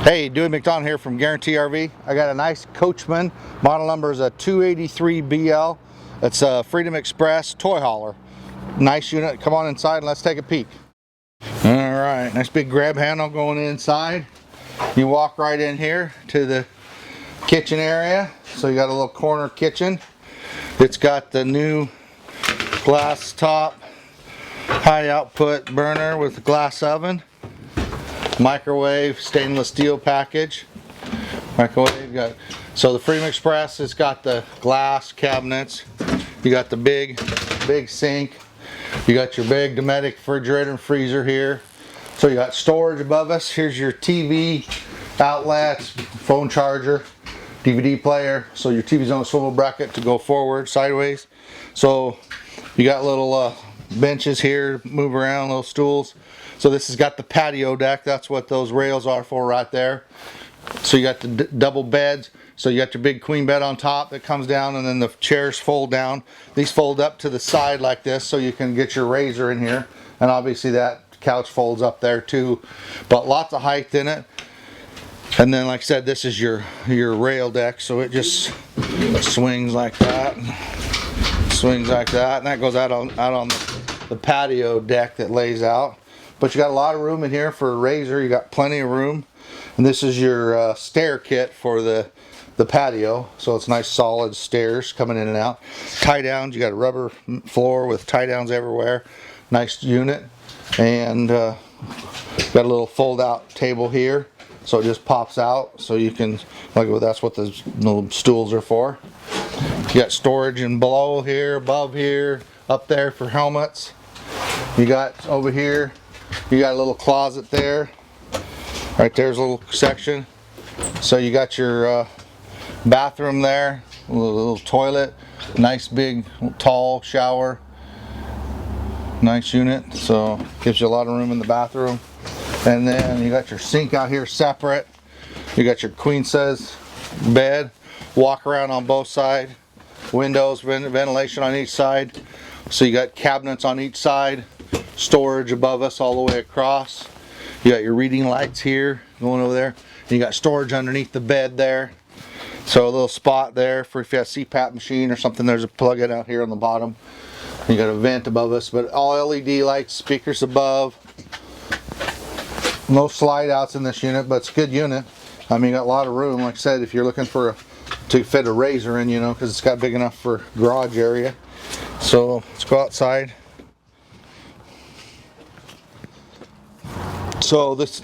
Hey, Dewey McDonald here from Guaranty RV. I got a nice Coachmen. Model number is a 283BL. It's a Freedom Express toy hauler. Nice unit. Come on inside and let's take a peek. Alright, nice big grab handle going inside. You walk right in here to the kitchen area. So you got a little corner kitchen. It's got the new glass top, high output burner with a glass oven. Microwave stainless steel package. Microwave so the Freedom Express has got the glass cabinets. You got the big sink. You got your big Dometic refrigerator and freezer here. So you got storage above us. Here's your TV outlets, phone charger, DVD player. So your TV's on a swivel bracket to go forward, sideways. So you got little benches here, move around, little stools. So this has got the patio deck. That's what those rails are for right there. So you got the double beds. So you got your big queen bed on top that comes down, and then the chairs fold down. These fold up to the side like this, so you can get your razor in here. And obviously that couch folds up there too. But lots of height in it. And then, like I said, this is your rail deck. So it just swings like that. Swings like that, and that goes out on the patio deck that lays out. But you got a lot of room in here for a razor. You got plenty of room. And this is your stair kit for the patio. So it's nice solid stairs coming in and out. Tie downs, you got a rubber floor with tie downs everywhere. Nice unit. And got a little fold out table here. So it just pops out. So you can, that's what the little stools are for. You got storage in below here, above here, up there for helmets. You got over here, you got a little closet there. Right there's a little section. So you got your bathroom there, a little toilet, nice big tall shower. Nice unit, so gives you a lot of room in the bathroom. And then you got your sink out here separate. You got your queen size bed, walk around on both sides. Windows, ventilation on each side. So you got cabinets on each side, storage above us all the way across. You got your reading lights here going over there. And you got storage underneath the bed there. So a little spot there for if you have a CPAP machine or something. There's a plug-in out here on the bottom. You got a vent above us, but all LED lights, speakers above. No slide outs in this unit, but it's a good unit. I mean, you got a lot of room. Like I said, if you're looking for to fit a razor in, you know, because it's got big enough for garage area. So let's go outside. So this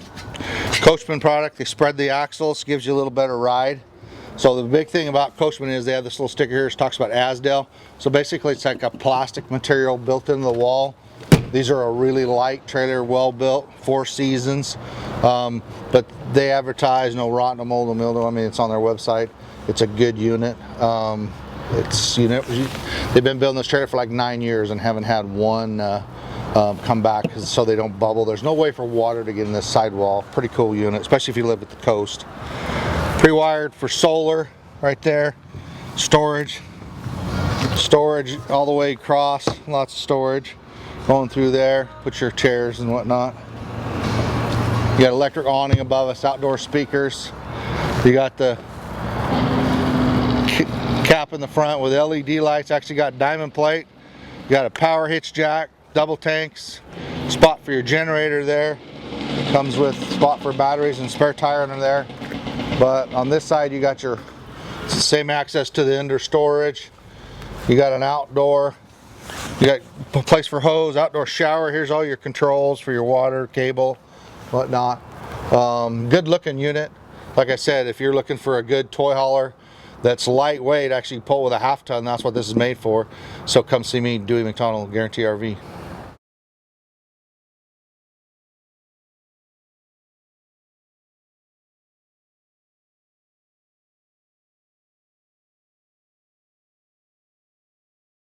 Coachmen product, they spread the axles, gives you a little better ride. So the big thing about Coachmen is they have this little sticker here that talks about Asdale. So basically it's like a plastic material built into the wall. These are a really light trailer, well built, 4 seasons. But they advertise no rot, no mold, no mildew. I mean, it's on their website. It's a good unit. They've been building this trailer for like 9 years and haven't had one come back so they don't bubble. There's no way for water to get in this sidewall. Pretty cool unit, especially if you live at the coast. Pre-wired for solar right there. Storage all the way across. Lots of storage going through there. Put your chairs and whatnot. You got electric awning above us, outdoor speakers. You got the cap in the front with LED lights. Actually got diamond plate. You got a power hitch jack, double tanks, spot for your generator there. Comes with spot for batteries and spare tire under there. But on this side you got your same access to the indoor storage. You got an outdoor. You got a place for hose, outdoor shower. Here's all your controls for your water, cable, whatnot. Good looking unit. Like I said, if you're looking for a good toy hauler that's lightweight, actually pull with a 1/2 ton, that's what this is made for. So come see me, Dewey McDonald, Guaranty RV.